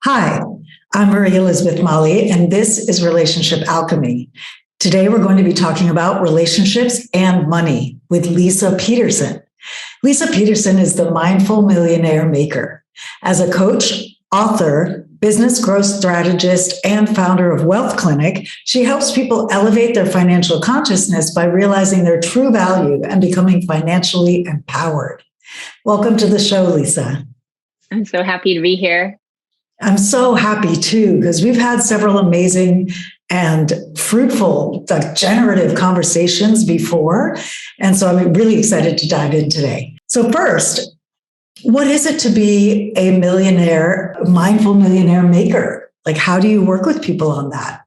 Hi, I'm Maria Elizabeth Molly, and this is Relationship Alchemy. Today, we're going to be talking about relationships and money with Leisa Peterson. Leisa Peterson is the Mindful Millionaire Maker. As a coach, author, business growth strategist, and founder of Wealth Clinic, she helps people elevate their financial consciousness by realizing their true value and becoming financially empowered. Welcome to the show, Leisa. I'm so happy to be here. I'm so happy too, because we've had several amazing and fruitful, generative conversations before. And so I'm really excited to dive in today. So first, what is it to be a millionaire, mindful millionaire maker? Like, how do you work with people on that?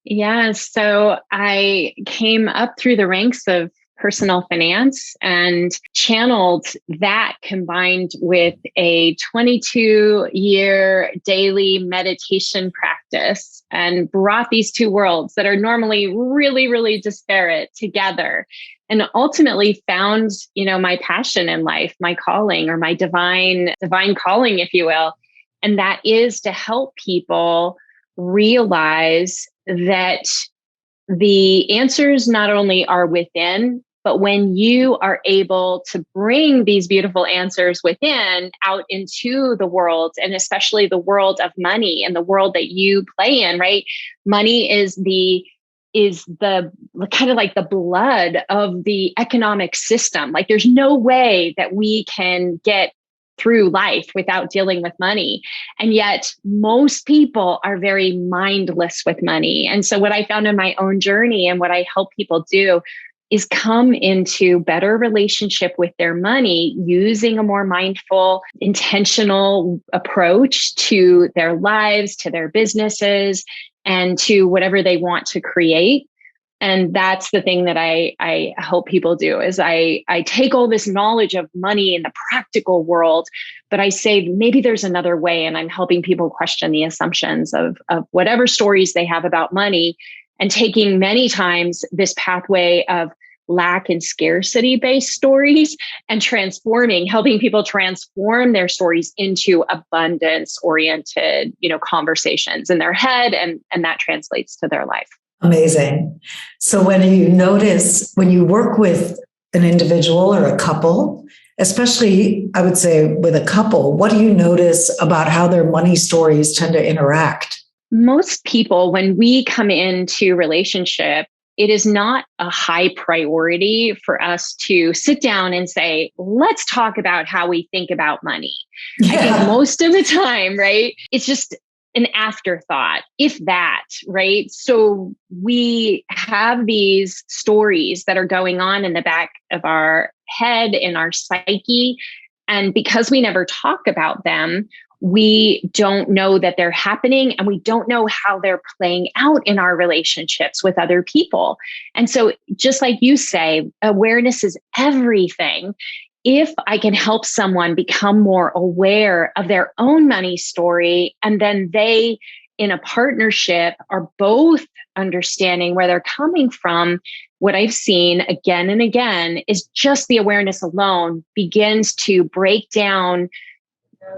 Yeah, so I came up through the ranks of personal finance and channeled that combined with a 22-year daily meditation practice and brought these two worlds that are normally really, really disparate together, and ultimately found, my passion in life, my calling, or my divine calling, if you will. And that is to help people realize that the answers not only are within, but when you are able to bring these beautiful answers within out into the world, and especially the world of money and the world that you play in, right? Money is the kind of like the blood of the economic system. Like, there's no way that we can get through life without dealing with money. And yet most people are very mindless with money. And so what I found in my own journey and what I help people do is come into better relationship with their money using a more mindful, intentional approach to their lives, to their businesses, and to whatever they want to create. And that's the thing that I help people do is I take all this knowledge of money in the practical world, but I say maybe there's another way, and I'm helping people question the assumptions of whatever stories they have about money, and taking many times this pathway of lack and scarcity based stories and helping people transform their stories into abundance oriented, conversations in their head, and that translates to their life. Amazing. So when you work with an individual or a couple, especially I would say with a couple, what do you notice about how their money stories tend to interact? Most people, when we come into relationship, it is not a high priority for us to sit down and say, let's talk about how we think about money. Yeah. I think most of the time, right, it's just an afterthought, if that, right? So we have these stories that are going on in the back of our head, in our psyche. And because we never talk about them, we don't know that they're happening, and we don't know how they're playing out in our relationships with other people. And so just like you say, awareness is everything. If I can help someone become more aware of their own money story, and then they, in a partnership, are both understanding where they're coming from, what I've seen again and again is just the awareness alone begins to break down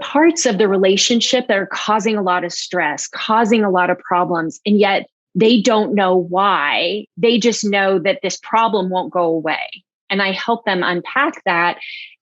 parts of the relationship that are causing a lot of stress, causing a lot of problems. And yet they don't know why. They just know that this problem won't go away. And I help them unpack that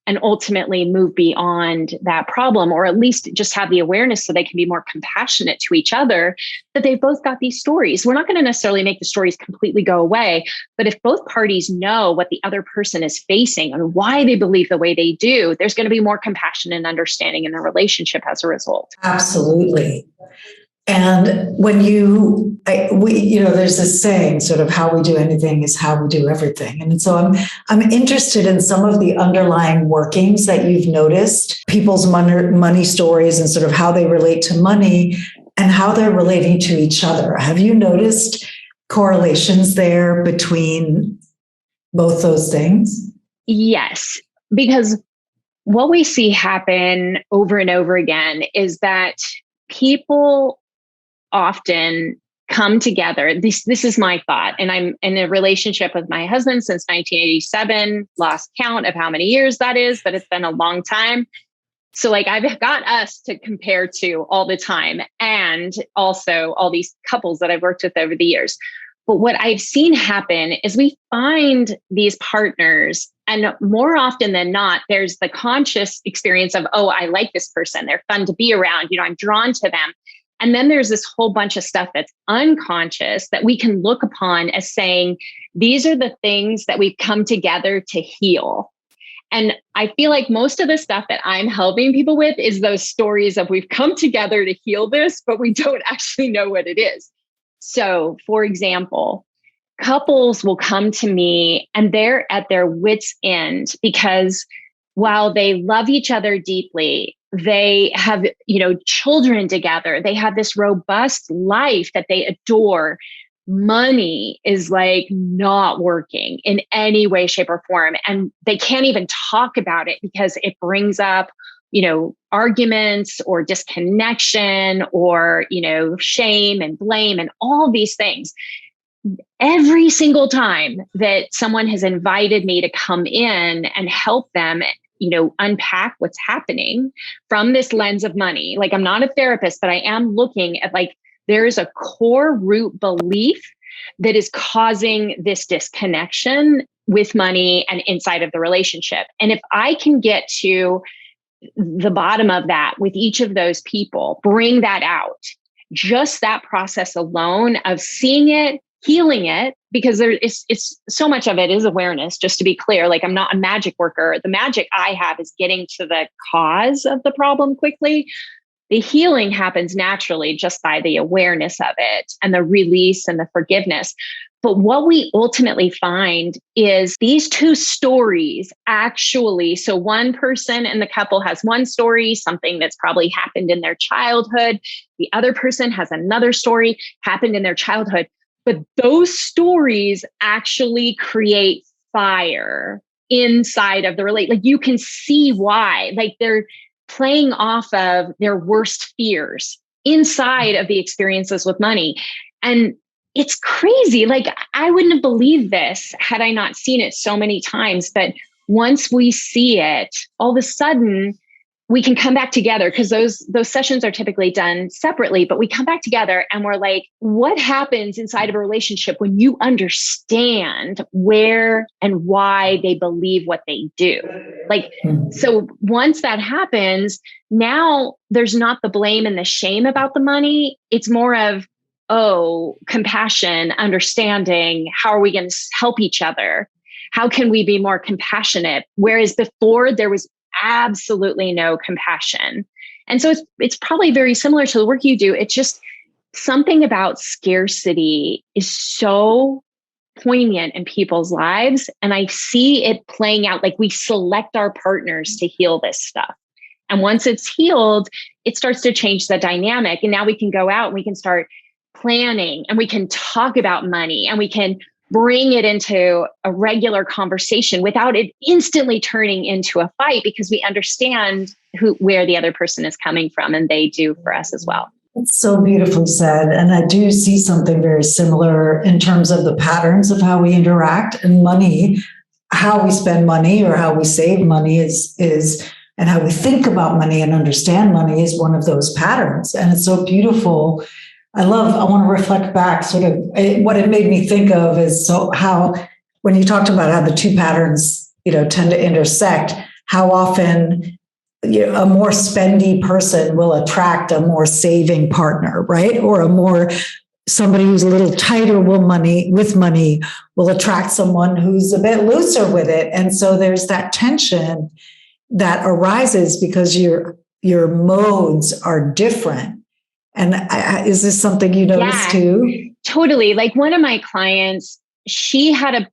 and ultimately move beyond that problem, or at least just have the awareness so they can be more compassionate to each other, that they've both got these stories. We're not going to necessarily make the stories completely go away, but if both parties know what the other person is facing and why they believe the way they do, there's going to be more compassion and understanding in the relationship as a result. Absolutely. And when there's this saying, sort of, how we do anything is how we do everything. And so I'm interested in some of the underlying workings that you've noticed, people's money stories, and sort of how they relate to money and how they're relating to each other. Have you noticed correlations there between both those things? Yes, because what we see happen over and over again is that people often come together. This is my thought. And I'm in a relationship with my husband since 1987, lost count of how many years that is, but it's been a long time. So like I've got us to compare to all the time, and also all these couples that I've worked with over the years. But what I've seen happen is we find these partners, and more often than not, there's the conscious experience of, oh, I like this person. They're fun to be around. I'm drawn to them. And then there's this whole bunch of stuff that's unconscious that we can look upon as saying, these are the things that we've come together to heal. And I feel like most of the stuff that I'm helping people with is those stories of we've come together to heal this, but we don't actually know what it is. So, for example, couples will come to me and they're at their wits' end because while they love each other deeply, they have, children together, they have this robust life that they adore. Money is like not working in any way, shape, or form. And they can't even talk about it because it brings up, arguments or disconnection or, shame and blame and all these things. Every single time that someone has invited me to come in and help them, unpack what's happening from this lens of money. Like, I'm not a therapist, but I am looking at like, there's a core root belief that is causing this disconnection with money and inside of the relationship. And if I can get to the bottom of that with each of those people, bring that out, just that process alone of seeing it, healing it, because it's so much of it is awareness, just to be clear. Like, I'm not a magic worker. The magic I have is getting to the cause of the problem quickly. The healing happens naturally just by the awareness of it and the release and the forgiveness. But what we ultimately find is these two stories actually, so one person in the couple has one story, something that's probably happened in their childhood. The other person has another story happened in their childhood. But those stories actually create fire inside of the relate. Like, you can see why, like, they're playing off of their worst fears inside of the experiences with money. And it's crazy. Like, I wouldn't have believed this had I not seen it so many times. But once we see it, all of a sudden we can come back together, because those sessions are typically done separately, but we come back together and we're like, what happens inside of a relationship when you understand where and why they believe what they do? Like, so once that happens, now there's not the blame and the shame about the money. It's more of, oh, compassion, understanding. How are we going to help each other? How can we be more compassionate? Whereas before there was absolutely no compassion. And so it's probably very similar to the work you do. It's just something about scarcity is so poignant in people's lives. And I see it playing out. Like, we select our partners to heal this stuff. And once it's healed, it starts to change the dynamic. And now we can go out and we can start planning, and we can talk about money, and we can bring it into a regular conversation without it instantly turning into a fight, because we understand where the other person is coming from, and they do for us as well. It's so beautifully said. And I do see something very similar in terms of the patterns of how we interact and money, how we spend money or how we save money is, and how we think about money and understand money is one of those patterns. And it's so beautiful. I want to reflect back sort of what it made me think of is so how, when you talked about how the two patterns, tend to intersect, how often a more spendy person will attract a more saving partner, right? Or somebody who's a little tighter with money will attract someone who's a bit looser with it. And so there's that tension that arises because your modes are different. And is this something you notice too? Totally. Like, one of my clients, she had a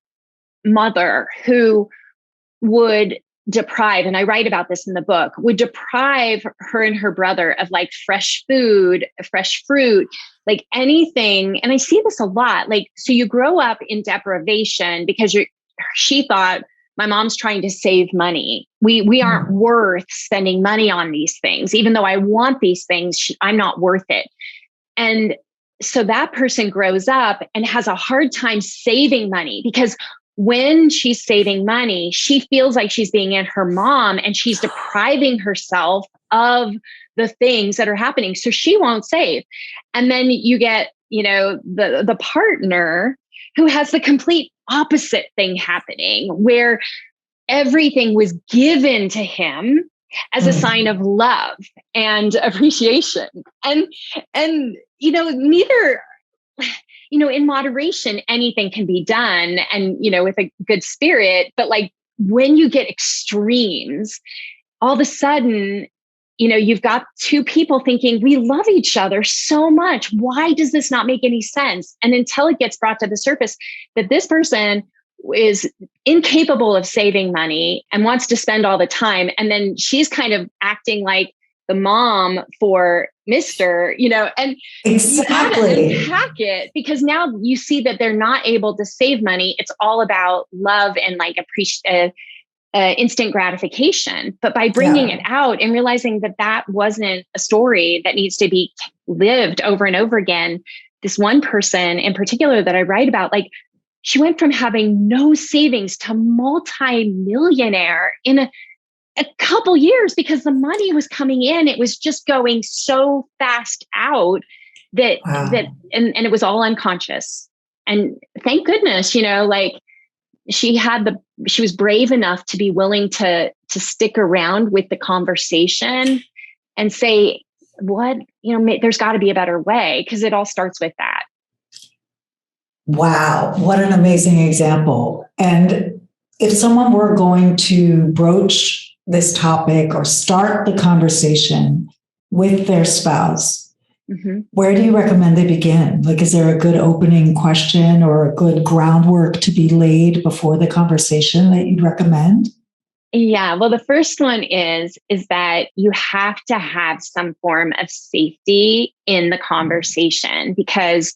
mother who would deprive, and I write about this in the book, would deprive her and her brother of like fresh food, fresh fruit, like anything. And I see this a lot. Like, so you grow up in deprivation because she thought, my mom's trying to save money. We aren't worth spending money on these things. Even though I want these things, I'm not worth it. And so that person grows up and has a hard time saving money, because when she's saving money, she feels like she's being her mom and she's depriving herself of the things that are happening. So she won't save. And then you get, the partner who has the complete opposite thing happening, where everything was given to him as a sign of love and appreciation. And neither, in moderation, anything can be done and, with a good spirit. But like when you get extremes, all of a sudden, you've got two people thinking, we love each other so much. Why does this not make any sense? And until it gets brought to the surface that this person is incapable of saving money and wants to spend all the time. And then she's kind of acting like the mom for Mr., and exactly. you gotta unpack it, because now you see that they're not able to save money. It's all about love and like instant gratification. But by bringing it out and realizing that that wasn't a story that needs to be lived over and over again, this one person in particular that I write about, like she went from having no savings to multi-millionaire in a couple years because the money was coming in. It was just going so fast out that it was all unconscious. And thank goodness, like she was brave enough to be willing to stick around with the conversation and say, there's got to be a better way, because it all starts with that. Wow, what an amazing example. And if someone were going to broach this topic or start the conversation with their spouse, where do you recommend they begin? Like, is there a good opening question or a good groundwork to be laid before the conversation that you'd recommend? Yeah, well, the first one is that you have to have some form of safety in the conversation, because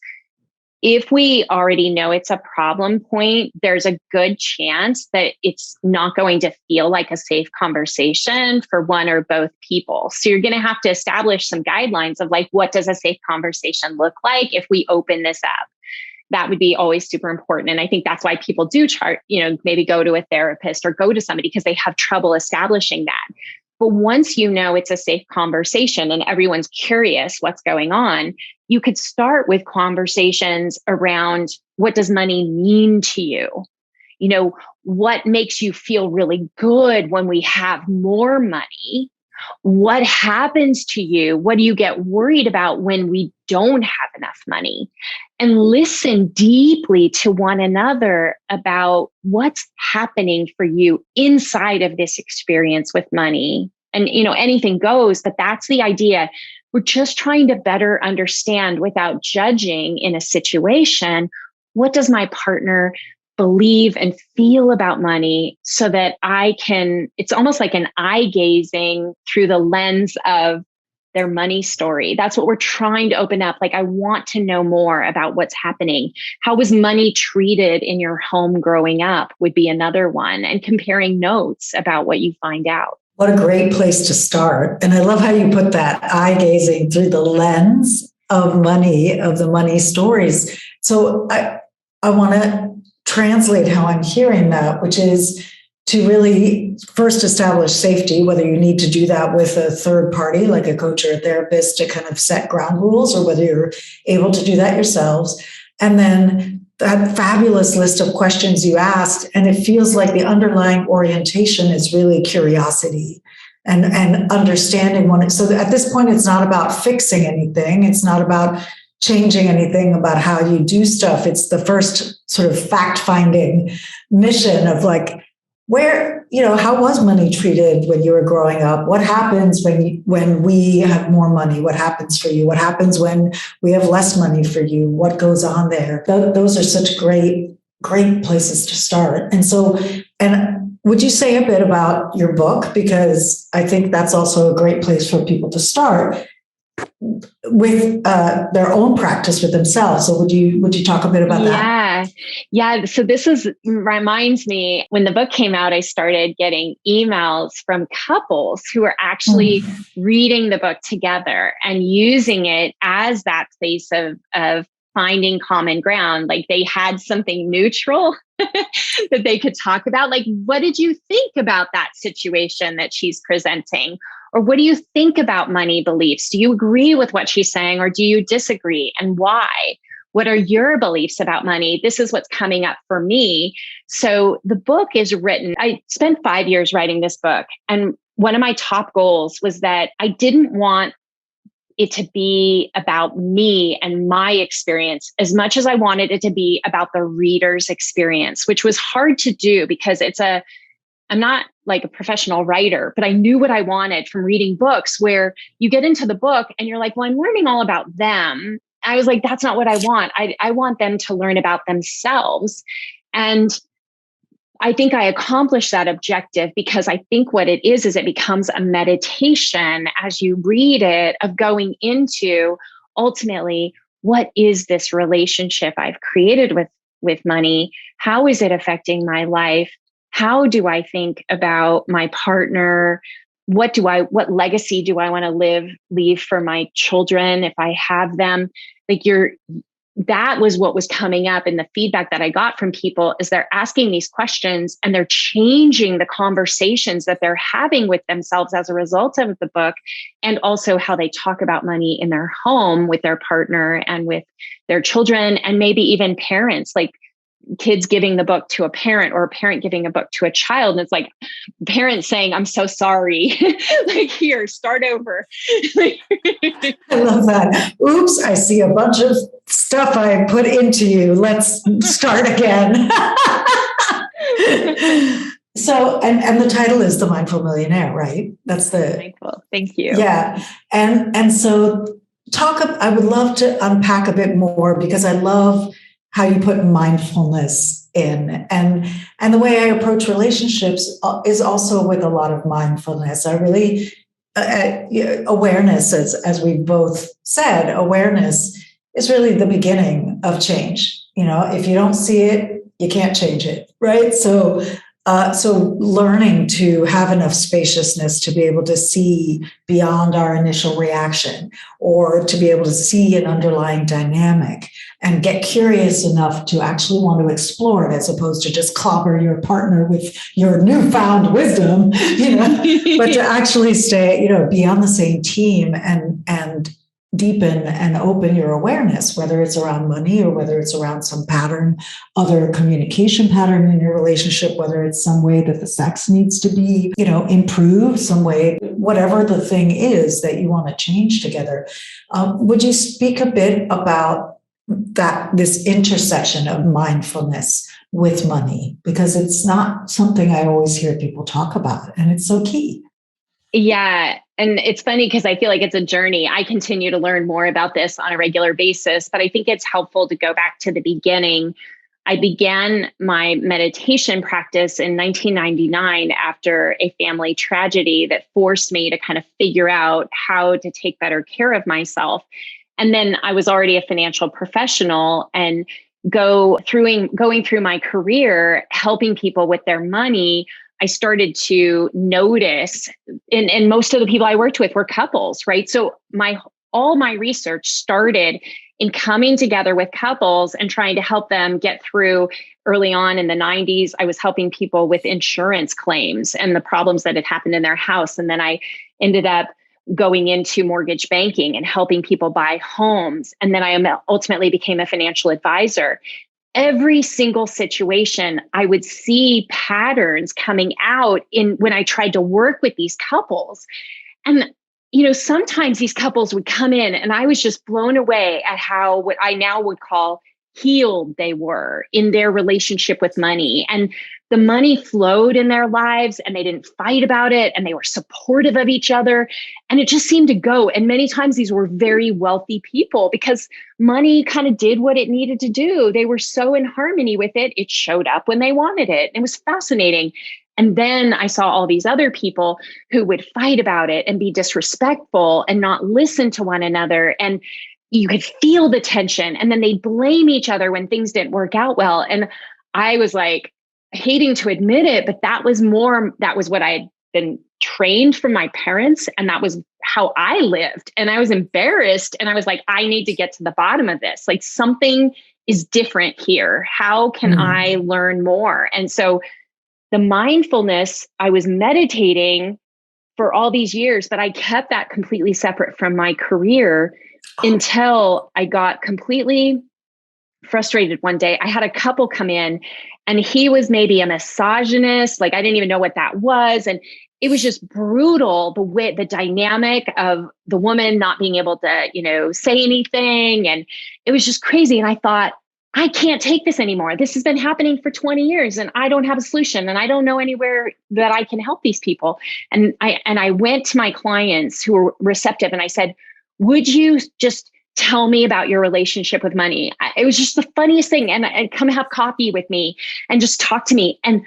if we already know it's a problem point, there's a good chance that it's not going to feel like a safe conversation for one or both people. So you're going to have to establish some guidelines of like, what does a safe conversation look like if we open this up? That would be always super important. And I think that's why people do maybe go to a therapist or go to somebody, because they have trouble establishing that. But once you know it's a safe conversation and everyone's curious what's going on, you could start with conversations around, what does money mean to you? What makes you feel really good when we have more money? What happens to you? What do you get worried about when we don't have enough money? And listen deeply to one another about what's happening for you inside of this experience with money. And, anything goes, but that's the idea. We're just trying to better understand without judging in a situation. What does my partner believe and feel about money, so that it's almost like an eye gazing through the lens of their money story. That's what we're trying to open up. Like, I want to know more about what's happening. How was money treated in your home growing up would be another one, and comparing notes about what you find out. What a great place to start. And I love how you put that, eye gazing through the lens of money, of the money stories. So I want to translate how I'm hearing that, which is to really first establish safety, whether you need to do that with a third party, like a coach or a therapist, to kind of set ground rules, or whether you're able to do that yourselves. And then that fabulous list of questions you asked, and it feels like the underlying orientation is really curiosity and understanding one. So at this point, it's not about fixing anything. It's not about changing anything about how you do stuff. It's the first sort of fact-finding mission of like, how was money treated when you were growing up? What happens when we have more money? What happens for you? What happens when we have less money for you? What goes on there? Those are such great places to start. And would you say a bit about your book? Because I think that's also a great place for people to start with their own practice with themselves. So would you talk a bit about that? Yeah. So this reminds me, when the book came out, I started getting emails from couples who are actually reading the book together and using it as that place of finding common ground. Like they had something neutral that they could talk about. Like, what did you think about that situation that she's presenting? Or what do you think about money beliefs? Do you agree with what she's saying or do you disagree? And why? What are your beliefs about money? This is what's coming up for me. So the book is written. I spent 5 years writing this book. And one of my top goals was that I didn't want it to be about me and my experience as much as I wanted it to be about the reader's experience, which was hard to do because I'm not like a professional writer, but I knew what I wanted from reading books where you get into the book and you're like, well, I'm learning all about them. I was like, that's not what I want. I want them to learn about themselves. And I think I accomplished that objective because I think what it is it becomes a meditation as you read it of going into ultimately, what is this relationship I've created with money? How is it affecting my life? How do I think about my partner? What legacy do I want to leave for my children if I have them? That was what was coming up in the feedback that I got from people is they're asking these questions and they're changing the conversations that they're having with themselves as a result of the book, and also how they talk about money in their home with their partner and with their children, and maybe even parents, like kids giving the book to a parent or a parent giving a book to a child. And it's like parents saying, I'm so sorry. Like, here, start over. I love that. Oops, I see a bunch of stuff I put into you. Let's start again. So, and the title is The Mindful Millionaire, right? That's the mindful. Thank you. Yeah. And so I would love to unpack a bit more because I love how you put mindfulness in. And the way I approach relationships is also with a lot of mindfulness. I really, awareness, as we both said, awareness is really the beginning of change. If you don't see it, you can't change it, right? So learning to have enough spaciousness to be able to see beyond our initial reaction, or to be able to see an underlying dynamic and get curious enough to actually want to explore it, as opposed to just clobber your partner with your newfound wisdom, but to actually stay, be on the same team and deepen and open your awareness, whether it's around money or whether it's around some pattern, other communication pattern in your relationship, whether it's some way that the sex needs to be, improved, some way, whatever the thing is that you want to change together. Would you speak a bit about this intersection of mindfulness with money? Because it's not something I always hear people talk about, and it's so key. Yeah. And it's funny because I feel like it's a journey. I continue to learn more about this on a regular basis, but I think it's helpful to go back to the beginning. I began my meditation practice in 1999 after a family tragedy that forced me to kind of figure out how to take better care of myself. And then I was already a financial professional and going through my career, helping people with their money. I started to notice, and most of the people I worked with were couples, right? So all my research started in coming together with couples and trying to help them get through. Early on in the 90s, I was helping people with insurance claims and the problems that had happened in their house. And then I ended up going into mortgage banking and helping people buy homes. And then I ultimately became a financial advisor. Every single situation, I would see patterns coming out in when I tried to work with these couples. And, sometimes these couples would come in and I was just blown away at how what I now would call healed they were in their relationship with money. And the money flowed in their lives and they didn't fight about it and they were supportive of each other. And it just seemed to go. And many times these were very wealthy people because money kind of did what it needed to do. They were so in harmony with it. It showed up when they wanted it. It was fascinating. And then I saw all these other people who would fight about it and be disrespectful and not listen to one another. And you could feel the tension. And then they'd blame each other when things didn't work out well. And I was like, hating to admit it, but that was what I had been trained from my parents, and that was how I lived. And I was embarrassed, and I was like, I need to get to the bottom of this. Like, something is different here. How can I learn more? And so the mindfulness, I was meditating for all these years, but I kept that completely separate from my career until I got completely frustrated one day. I had a couple come in, and he was maybe a misogynist. Like, I didn't even know what that was. And it was just brutal, the dynamic of the woman not being able to, say anything. And it was just crazy. And I thought, I can't take this anymore. This has been happening for 20 years and I don't have a solution, and I don't know anywhere that I can help these people. And I went to my clients who were receptive, and I said, would you just tell me about your relationship with money? It was just the funniest thing. And come have coffee with me and just talk to me. And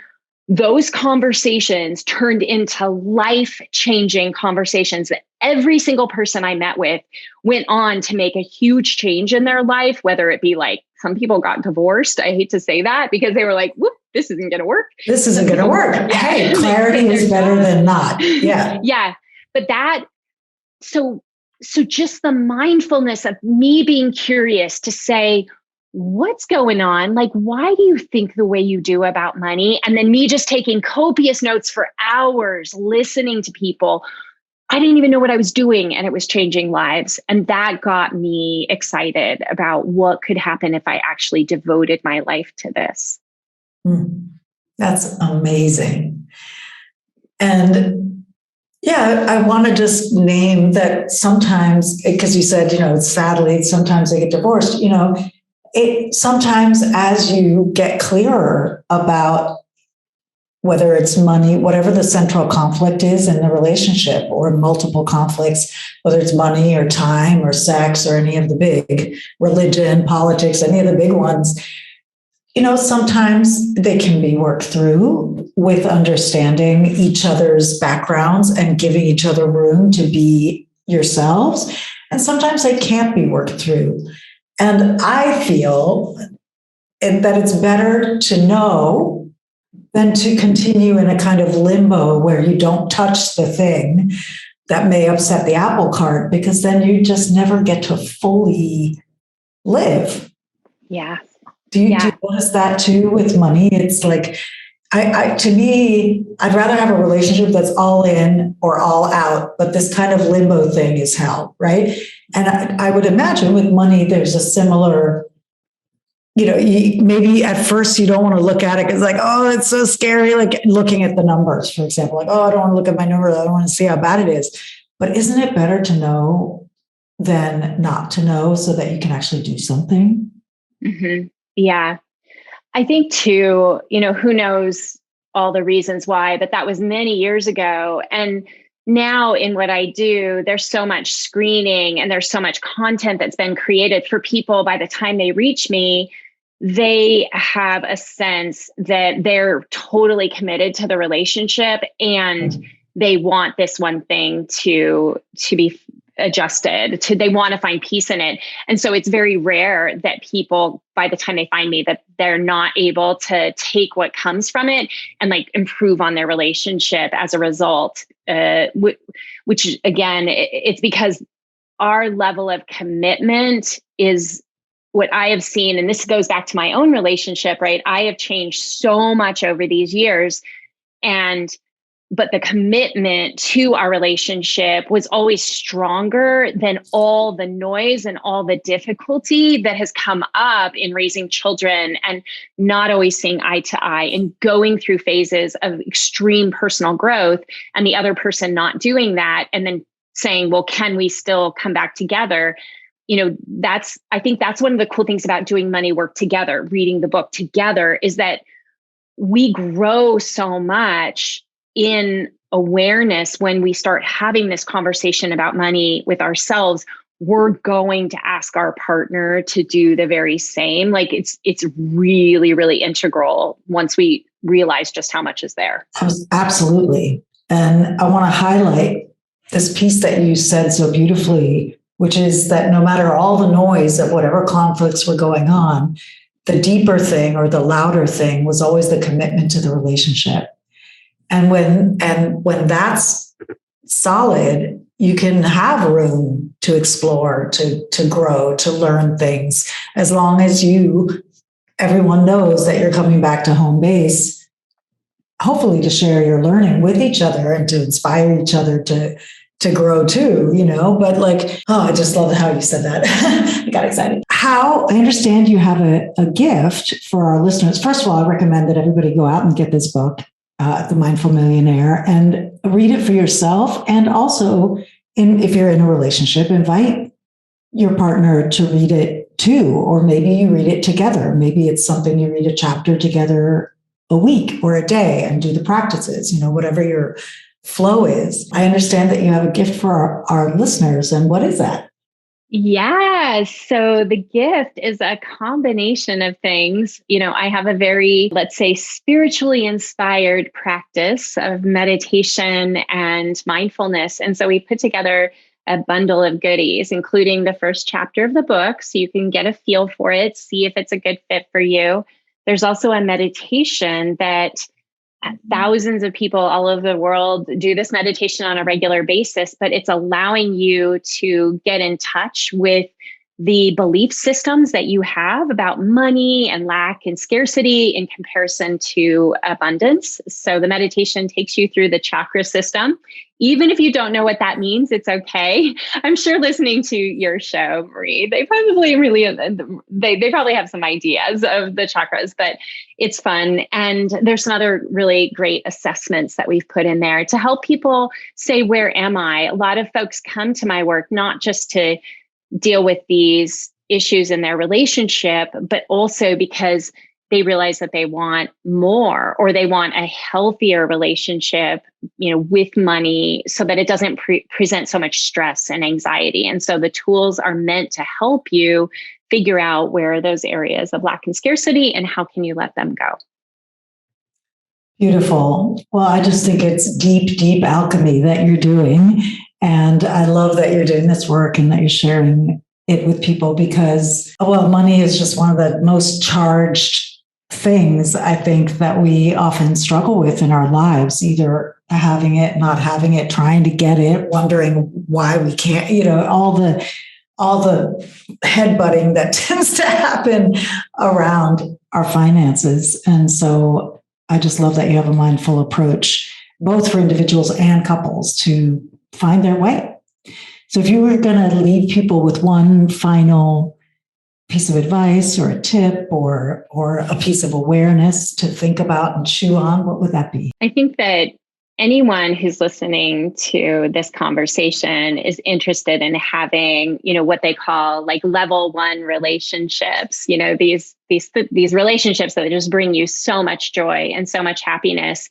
those conversations turned into life-changing conversations that every single person I met with went on to make a huge change in their life, whether it be like, some people got divorced. I hate to say that, because they were like, whoop, this isn't going to work. This isn't going to work. Hey, clarity is better than not. Yeah. Yeah. But so just the mindfulness of me being curious to say, what's going on? Like, why do you think the way you do about money? And then me just taking copious notes for hours, listening to people. I didn't even know what I was doing, and it was changing lives. And that got me excited about what could happen if I actually devoted my life to this. That's amazing. And yeah, I want to just name that sometimes, because you said, sadly, sometimes they get divorced, sometimes as you get clearer about whether it's money, whatever the central conflict is in the relationship, or multiple conflicts, whether it's money or time or sex or any of the big, religion, politics, any of the big ones, sometimes they can be worked through with understanding each other's backgrounds and giving each other room to be yourselves. And sometimes they can't be worked through. And I feel that it's better to know than to continue in a kind of limbo where you don't touch the thing that may upset the apple cart, because then you just never get to fully live. Yeah. Do you notice that too with money? It's like, to me, I'd rather have a relationship that's all in or all out, but this kind of limbo thing is hell, right? And I would imagine with money, there's a similar, maybe at first you don't want to look at it because like, oh, it's so scary. Like looking at the numbers, for example, like, oh, I don't want to look at my numbers. I don't want to see how bad it is. But isn't it better to know than not to know, so that you can actually do something? Mm-hmm. Yeah. I think too, who knows all the reasons why, but that was many years ago. And now in what I do, there's so much screening and there's so much content that's been created for people. By the time they reach me, they have a sense that they're totally committed to the relationship, and they want this one thing to be adjusted to, they want to find peace in it. And so it's very rare that people, by the time they find me, that they're not able to take what comes from it and like improve on their relationship as a result, which again, it's because our level of commitment is what I have seen. And this goes back to my own relationship, right? I have changed so much over these years, but the commitment to our relationship was always stronger than all the noise and all the difficulty that has come up in raising children and not always seeing eye to eye and going through phases of extreme personal growth, and the other person not doing that and then saying, well, can we still come back together? I think that's one of the cool things about doing money work together, reading the book together, is that we grow so much in awareness when we start having this conversation about money with ourselves. We're going to ask our partner to do the very same. Like it's really, really integral once we realize just how much is there. Absolutely. And I want to highlight this piece that you said so beautifully, which is that no matter all the noise of whatever conflicts were going on, the deeper thing or the louder thing was always the commitment to the relationship. And when that's solid, you can have room to explore, to grow, to learn things, as long as everyone knows that you're coming back to home base, hopefully to share your learning with each other and to inspire each other to grow too, but I just love how you said that. I got excited. I understand you have a gift for our listeners. First of all, I recommend that everybody go out and get this book, The Mindful Millionaire, and read it for yourself. And also, if you're in a relationship, invite your partner to read it too, or maybe you read it together. Maybe it's something you read a chapter together a week or a day and do the practices, whatever your flow is. I understand that you have a gift for our listeners. And what is that? Yeah. So the gift is a combination of things. I have a very, let's say, spiritually inspired practice of meditation and mindfulness. And so we put together a bundle of goodies, including the first chapter of the book, so you can get a feel for it, see if it's a good fit for you. There's also a meditation that thousands of people all over the world do this meditation on a regular basis, but it's allowing you to get in touch with the belief systems that you have about money and lack and scarcity in comparison to abundance. So the meditation takes you through the chakra system. Even if you don't know what that means, it's okay. I'm sure listening to your show, Marie, they probably they probably have some ideas of the chakras, but it's fun. And there's some other really great assessments that we've put in there to help people say, where am I? A lot of folks come to my work not just to deal with these issues in their relationship, but also because they realize that they want more, or they want a healthier relationship, with money, so that it doesn't present so much stress and anxiety. And so the tools are meant to help you figure out where are those areas of lack and scarcity and how can you let them go. Beautiful. Well, I just think it's deep, deep alchemy that you're doing. And I love that you're doing this work and that you're sharing it with people because, money is just one of the most charged things I think that we often struggle with in our lives, either having it, not having it, trying to get it, wondering why we can't, all the headbutting that tends to happen around our finances. And so I just love that you have a mindful approach, both for individuals and couples, to find their way. So if you were going to leave people with one final piece of advice or a tip or a piece of awareness to think about and chew on, what would that be? I think that anyone who's listening to this conversation is interested in having, what they call level 1 relationships, these relationships that just bring you so much joy and so much happiness.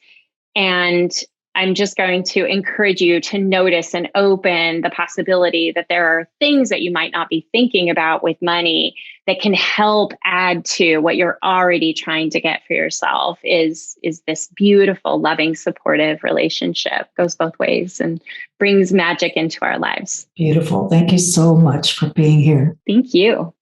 And I'm just going to encourage you to notice and open the possibility that there are things that you might not be thinking about with money that can help add to what you're already trying to get for yourself is this beautiful, loving, supportive relationship. Goes both ways and brings magic into our lives. Beautiful. Thank you so much for being here. Thank you.